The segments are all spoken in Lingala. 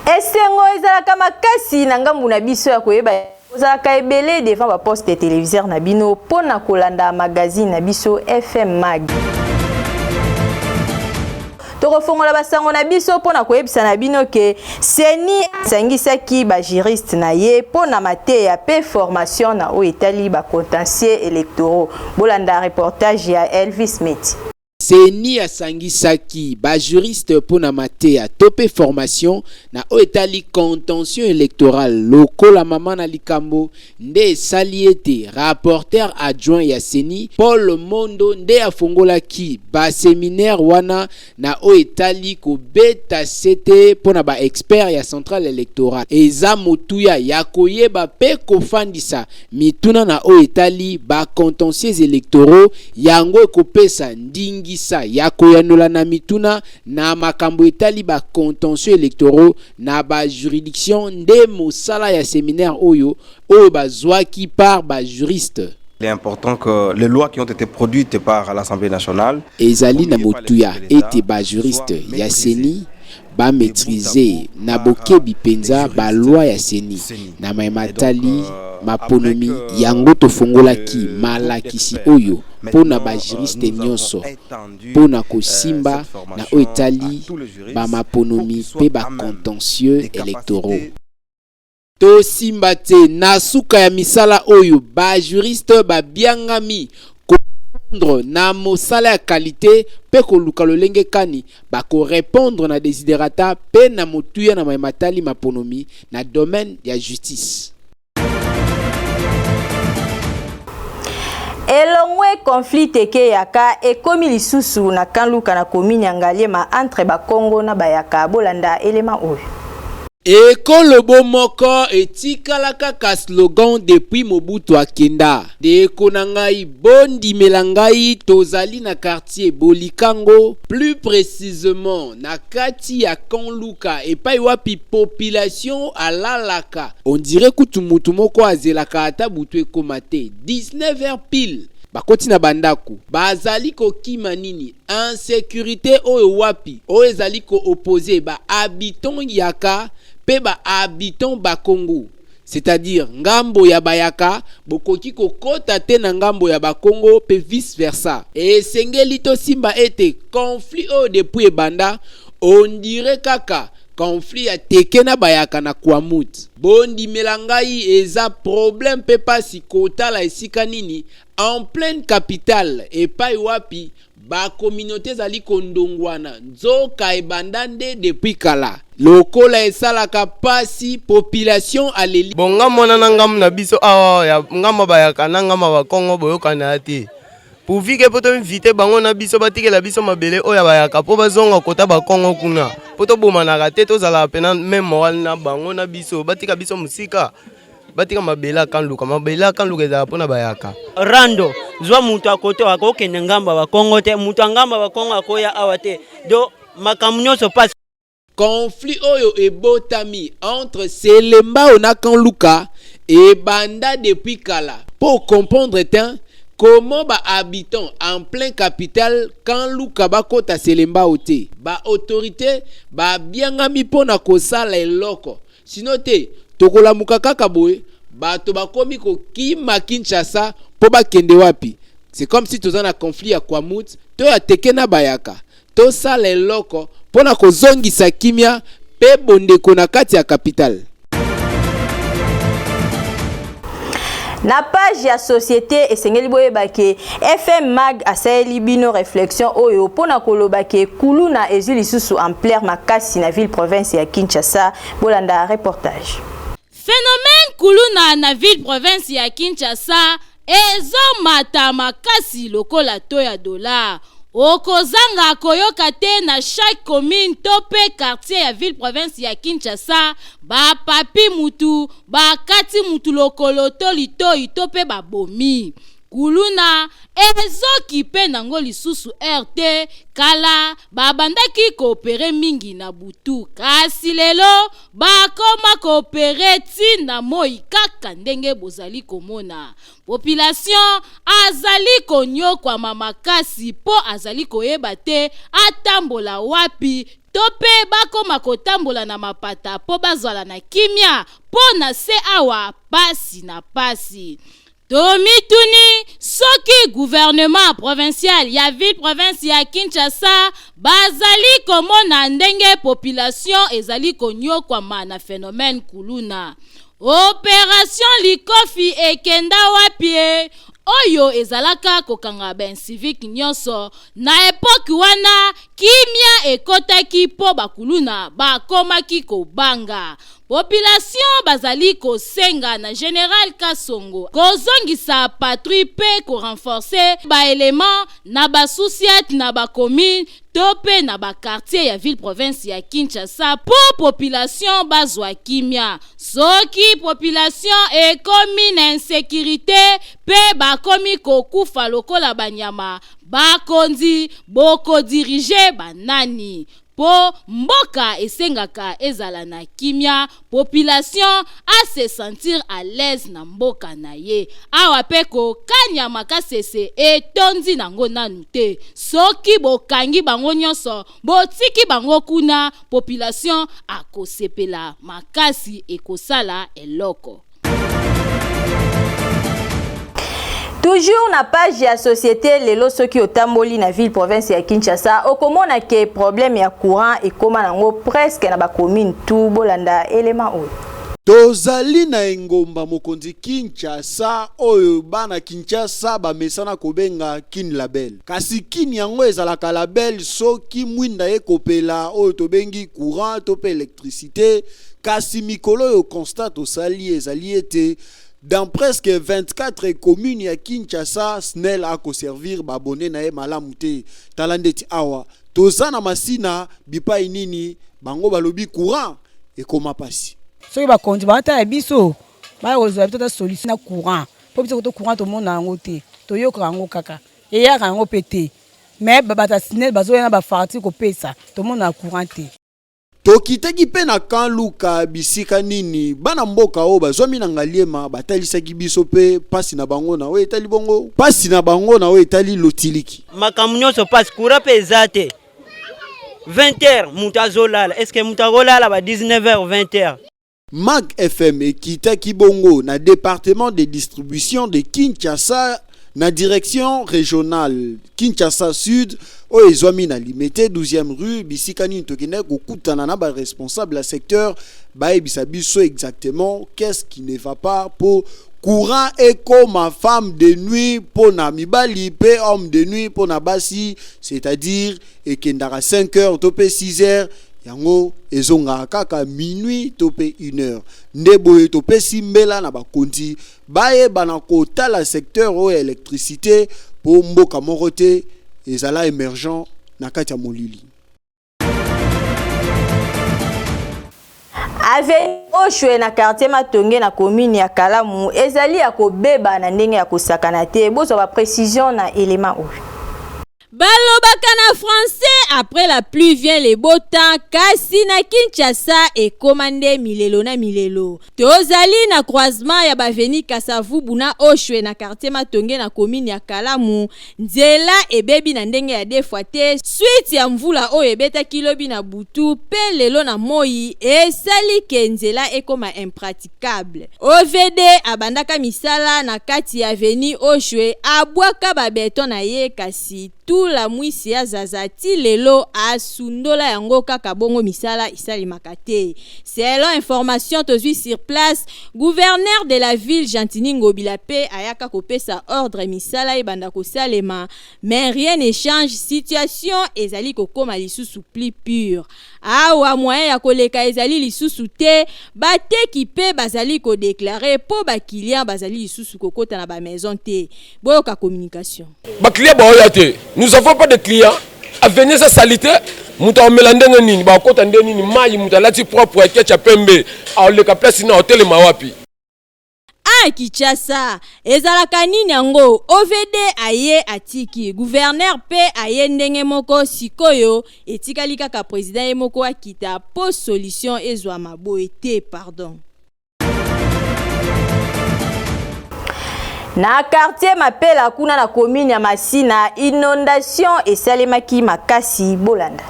Esengo ezalaka makasi na ngambu na biso ya koyeba ozalaka ebele devant ba poste de téléviseur na bino pona kolanda magazine na biso FM Mag. Tokofongola basango na biso pona koyebisa na bino ke seni sangisaki ba juriste na ye pona mateya pe formation na o etali ba contentieux électoraux. Bolanda reportage ya Elvis Meti. Seni asangisaki ba juriste pona mateya topé formation na o etali contentieux électoral lokola mama na likambo nde saliete rapporteur adjoint ya Seni Paul Mondo nde afongolaki ba séminaire wana na o etali ko beta sete pona ba expert ya centrale électorale eza motuya ya koyeba pe kofandisa mituna na o etali ba contentieux électoraux yango ekopesa ndingi ya koyanola na mituna na makambo etali ba contentieux électoraux na ba juridiction nde mosala ya séminaire oyo bazwaki par ba juriste. Il est important que les lois qui ont été produites par l'Assemblée nationale ezali na motuya ete ba juriste ya Seni ba maîtriser na bokebi penza ba loi ya Seni na matali maponomi yango tofongolaki malakisi oyo pona ba juriste nyonso pona kosimba na oetali ba maponomi pe ba contentieux électoraux. To simba te na suka ya misala oyo ba juriste ba biangami na mosala ya qualité pe koluka lolenge kani ba ko répondre na desiderata pe na motuya na matali maponomi na domaine ya justice. Elongwe conflit teke yaka ekomi lisusu na kanluka na komini Ngaliema entre ba Congo na bayaka bolanda elema oyo. Ekolo bomoko etikalaka ka slogan depuis Mobutu akenda. Deko na ngai bondi melangai tozali na quartier Bolikango, plus précisément na kati ya Kanluka epai wapi population alalaka. On dirait kutu mutu moko azelaka ata butu ekomate 19h pile. Bakoti na bandaku bazali ko kima nini insécurité oyo wapi oyo ezali ko opposé ba habitants yaka pe ba habitants ba Congo, c'est-à-dire ngambo ya bayaka bokoki kokota te na ngambo ya ba Congo pe vice versa. Et sengeli to simba ete conflit oyo depuis banda on dirait kaka conflit ya teke na bayaka na Kwamut. Bondi melangai eza problème pe pasi kota la esika nini en pleine capitale epai wapi ba communauté zali kondongwana nzoka ebandande depuis kala lokola esalaka pasi population aleli bonga mona na ngam na biso awa ya ngama bayaka na ngama ba Kongo boyokana ate pour vike poto inviter bango na biso batikela biso mabele oya bayaka po bazonga kota ba Kongo kuna poto bomana te tozala pena même moral na bango na biso batika biso musika batika mabela kanluka eza pona bayaka rando zwa mutu akoto akokende ngamba ba Kongo te mutu ngamba ba Kongo akoya awate do makamunyoso pas conflit oyo ebotami entre Selemba na Kanluka et banda depuis kala pour comprendre ten comment ba habitants en plein capital Kanluka bakota Selemba ote ba autorité ba biangami pona kosala eloko sino te tokola mukakaka boye bato bakomi ko kima Kinshasa po bakende wapi. C'est comme si tozana conflit ya Kwamut to ya teke na bayaka to sala eloko pona kozongisa kimia pe bondeko na kati ya capital. Na page ya société esengeli boyeba ke FM Mag asaeli bino réflexion oyo pona koloba ke kuluna ezuli susu en plein makasi na ville province ya Kinshasa. Bolanda reportage. Phénomène kuluna na ville province ya Kinshasa ezo mata makasi lokola to ya dollar. Okozanga koyoka te na chaque commune to pe quartier ya ville province ya Kinshasa ba papi mutu ba kati mutu lokolo to litoi to pe ba bomi. Kuluna ezoki pe nango lisusu RT kala babandaki koopere mingi na butu kasi lelo bakoma koopere tina moi kaka ndenge bozali komona population azali konyokwa makasi po azali koyeba te atambola wapi tope bakoma kotambola na mapata po bazwala na kimia po na se awa pasi na pasi. Tomituni soki gouvernement provincial ya ville province ya Kinshasa bazali komona ndenge population ezali konyokwama na phénomène kuluna. Opération Likofi ekenda wapie oyo ezalaka kokanga ben civique nyonso na epoque wana kimia ekotaki po bakuluna bakomaki kobanga. Population bazali kosenga na Général Kasongo kozongisa patrouille pe ko renforcer ba élément na ba souciat na ba commune tope na ba quartier ya ville province ya Kinshasa po population bazwa kimia. Soki population ekomi na insécurité pe bakomi kokufa lokola banyama bakonzi boko dirige banani. Po mboka esengaka ezala na kimia, population a se sentir à l'aise na mboka na ye. Awa peko kanya makasese etondi nango nanu te. Soki bokangi bango nyonso, botiki bango kuna, population akosepela makasi ekosala eloko. Toujours na page ya société lelo soki otamboli na ville province ya Kinshasa okomona ke problème ya courant ekoma nango presque na ba commune tout bolanda élément oyo. Tozali na engomba mokonzi Kinshasa oyo bana Kinshasa bamesana kobenga kin label. Kasi kin yango ezalaka label soki mwinda ekopela oyo tobengi courant tope électricité kasi mikolo yo constate osali ezali ete dans presque 24 communes à Kinshasa, SNEL a servir babone na malamu te. Talandeti awa. Tozana masina bipa inini bango balobi courant et koma pasi. Soki ba konti ba ta biso ba resolve tota solution na courant. Po biso to courant to mona ngo te. To yoka ngo kaka. E ya ngo pété. Mais baba SNEL bazo na ba farti ko pesa. To mona courant te. Tokiteki pe na kanluka bisika nini bana mboka o bazwami na ngaliema batalisaki biso pe pasi na bango na we etali bongo pasi na bango na we etali lotiliki makamu nyonso pasi courant pe ezate 20h mutu azolala est-ce que mutu azolala ba 19h 20h. Mag FM ekitaki bongo na département de distribution de Kinshasa na direction régionale Kinshasa Sud o ezwami na limité 12e rue bisikani tokene kokutana na ba responsable à secteur ba ebisa biso exactement qu'est-ce qui ne va pas pour courant et comme femme de nuit pour na mibali pe homme de nuit pour na basi c'est-à-dire ekendara 5h topé 6h yango ezonga kaka minuit topé 1h ndeboye topé simbela na bakonti baye bana kotala secteur o électricité pour mboka morote ezala émergent na kati ya molili. Avec Oshwe na quartier Matonge na commune ya Kalamu ezali ya kobeba na ndenge ya kosakana te bozo ba précision na élément oyo. Balobaka na français après la pluie vient le beau temps kasi na Kinshasa et commandé milelo na milelo. Tozali na croisement ya baveni Kasavubu na Oshwe na quartier Matonge na commune ya Kalamu nzela ebebi na ndenge ya defwate suite ya mvula oyo ebeta kilobi na butu pe lelo na moi esali ke nzela ekoma impraticable. OVD abandaka misala na kati ya aveni Oshwe abwaka babeton na ye kasi tout la mwisi ya zazati lelo asundola yango kaka bongo misala isali makate. Selon information tozui sur place, gouverneur de la ville Gentini Ngobilape ayaka kopesa ordre misala ebanda kosalema, mais rien ne change, situation ezali kokoma lisusu plus pure. Awa moyen ya koleka ezali lisusu te, bateki pe bazali ko déclarer po ba client bazali lisusu kokota na ba maison te. Boyoka communication. Ba client ba oyate. Nous n'avons pas de clients. À venir sa salité, muta omelande nini ba kota ndeni ni mayi muta lati propre kecha pembe. A le ka place na hotel mawapi. A Kinshasa, ezalaka nini yango OVD aye atiki gouverneur pe aye ndenge moko sikoyo etikali kaka président yemoko akita po solution ezwa maboye te pardon. Na quartier Mapela kuna na commune ya Masina inondation esalemaki makasi bolanda.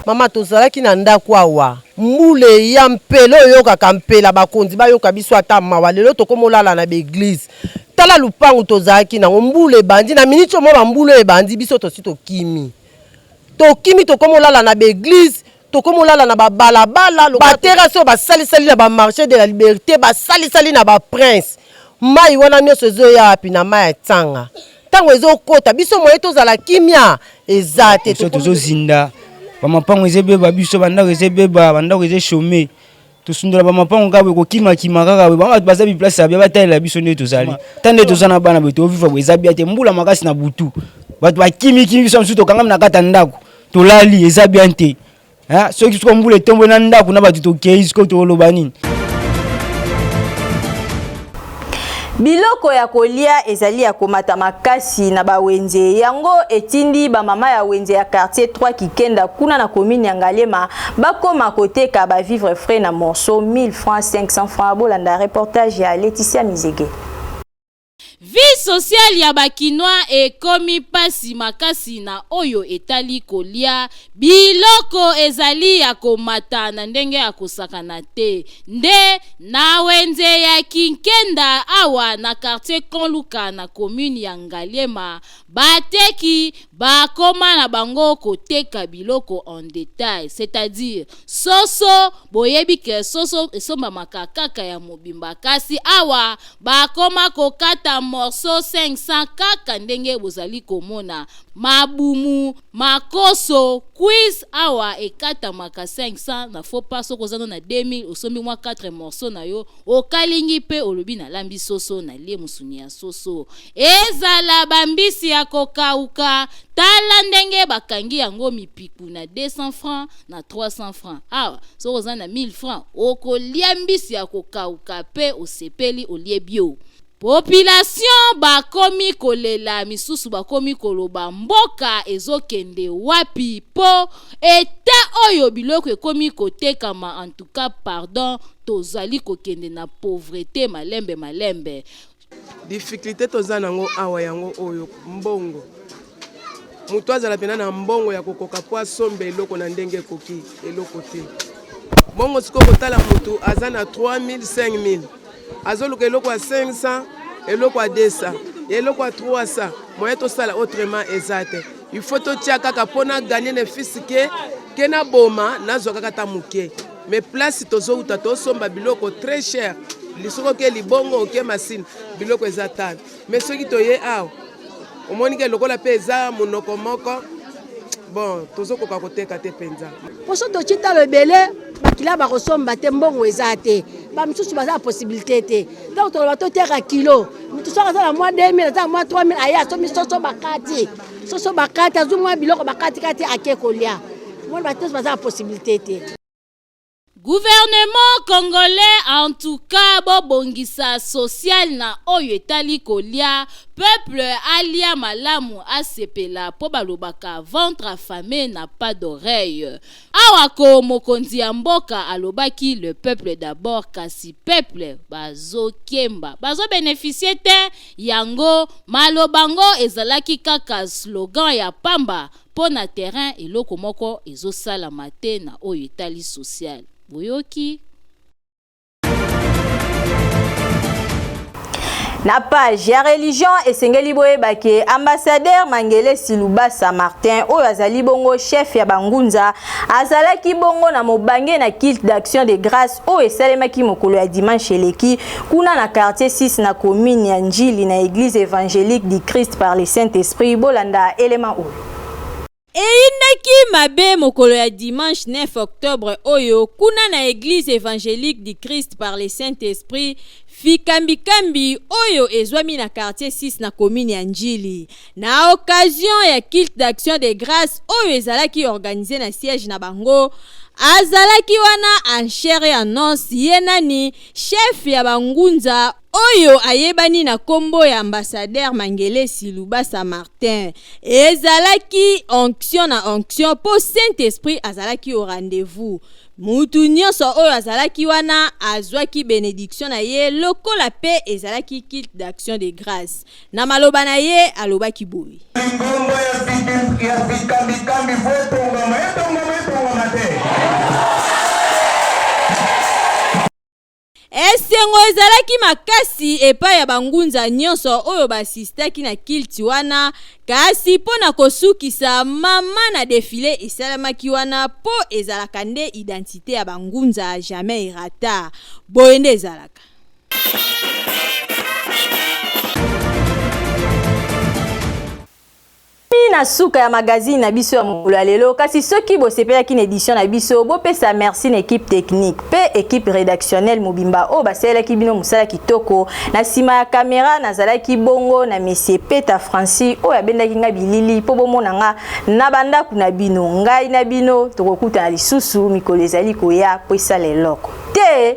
mama tozalaki na ndako awa mbule ya mpelo oyokaka mpela bakonzi bayoka biso ata mawa lelo tokomolala na beglise tala lupangu tozalaki nango mbule ebandi na miniti omo bambule ebandi biso tosi tokimi tokomolala na beglise tokomolala na babalabala baterasi oyo basalisali na bamarché de la liberté basalisali na baprince mai wana nyonso ezoya api na mai ya ntsanga ntango ezokota biso moye tozala kimia eza te tozozinda bamapango ezebeba biso bandako ezebeba bandako ezeshome tosundola bamapango kaka kokima kaka bato baza biplace abia batalela biso nde tozali ta nde toza na bana boye toviva boye eza bia te mbula makasi na butu bato bakimikimi biso mosusu tokangami na kati ya ndako tolali eza bia te soki siko mbula etombo na ndako na bato tokei siko toloba nini. Biloko ya kolia ezali ya komata makasi na bawenze yango etindi ba mama ya wenze ya quartier 3 Kikenda kuna na commune ya Ngalema bakoma koteka ba vivre frais na morceau 1000 francs 500 francs bolanda reportage ya Laetitia Mizege. Vie sociale ya bakinois ekomi pasi makasi na oyo etali kolia biloko ezali ya komata na ndenge ya kosakana te nde na wenze ya Kinkenda awa na quartier Konluka na commune ya Ngalema bateki bakoma na bango koteka biloko en détail, c'est-à-dire soso boyebi ke soso esomba makakaka ya mobimba kasi awa bakoma kokata morceau 500 kaka ndenge bozali komona mabumu makoso quiz awa ekata maka 500 na faux pas sokozana na 2000 osombi mwa 4 morceaux na yo okalingi pe olobi na lambi soso na lie musuni ya soso ezala bambisi ya kokauka tala ndenge bakangi yango mipiku na 200 francs na 300 francs awa sokozana na 1000 francs okolia mbisi ya kokauka pe osepeli olie bio. Population bakomi kolela misusu bakomi koloba mboka ezokende wapi po eta oyo biloko ekomi kotekama en tout cas pardon tozali kokende na pauvreté malembe difficulté tozana ngo awa yango oyo mbongo mutu azala pena na mbongo ya kokoka po asombe eloko na ndenge koki eloko te mbongo siko kotala mutu azana 3000 5000 azoluka eloko ya 500 eloko ya 200 eloko ya 300 moyen tosala autrement ezate il faut totia kaka pona gagner ne fisike ke na boma nazwa kaka ta muke mais place tozouta tosomba biloko très cher lisoko ke libongo oke masine biloko ezatana mais soki toye awa omoni ke lokola pe eza monoko moko bon tozokoka koteka te penza poso tocita lebele bakila bakosomba te mbongo eza te bamisusu baza possibilité te donc toloba toteka kilo mutu soka za mwa 2000 za mwa 3000 aya somi soso bakati azu mwa biloko bakati kati ake kolia mwa bateso baza possibilité te. Gouvernement congolais en tout cas bobongisa social na oyo etali kolia peuple alia malamu asepela po balobaka ventre affamé n'a pas d'oreille. Awako mokonzi ya mboka alobaki le peuple d'abord kasi peuple bazo kemba bazo bénéficier te yango malobango ezalaki kaka slogan ya pamba po na terrain eloko moko ezosala mate na oyo etali social. Boyoki. Na page ya religion esengeli boyeba ke ambassadeur Mangele Silubasa Martin oyo azali bongo chef ya bangunza azalaki bongo na mobange na culte d'action de grâce oyo esalemaki mokolo ya dimanche eleki kuna na quartier 6 na commune ya Njili na église évangélique du Christ par le Saint-Esprit bolanda élément oyo. Eyindaki mabe mokolo ya dimanche 9 octobre oyo kuna na église évangélique du Christ par le Saint-Esprit fikambikambi oyo ezwami na quartier 6 na commune ya Njili na occasion ya culte d'action de grâce oyo ezalaki organisé na siège na bango azalaki wana en chair et en os yenani chef ya bangunza oyo ayebani na kombo ya ambassadeur Mangele Silubasa Martin ezalaki onction na onction po Saint-Esprit azalaki au rendez-vous mutu nyonso oyo azalaki wana azwaki bénédiction na ye lokola pe ezalaki culte d'action de grâce na maloba na ye alobaki boyi esengo ezalaki makasi epai ya bangunza nyonso oyo basistaki na kilti wana kasi mpo na kosukisa mama na defile esalamaki wana mpo ezalaka nde identité ya bangunza jamais irata boye nde ezalaka. Na suka ya magazine na biso ya mokolo lelo kasi soki bosepelaki na édition na biso bopesa merci na équipe technique pe équipe rédactionnelle mobimba o baselaki bino musala kitoko na sima ya caméra nazalaki bongo na monsieur Peter Francis o abendaki nga bilili po bomona nga na banda kuna bino ngai na bino tokokuta na lisusu mikolo ezali koya po esala eloko te.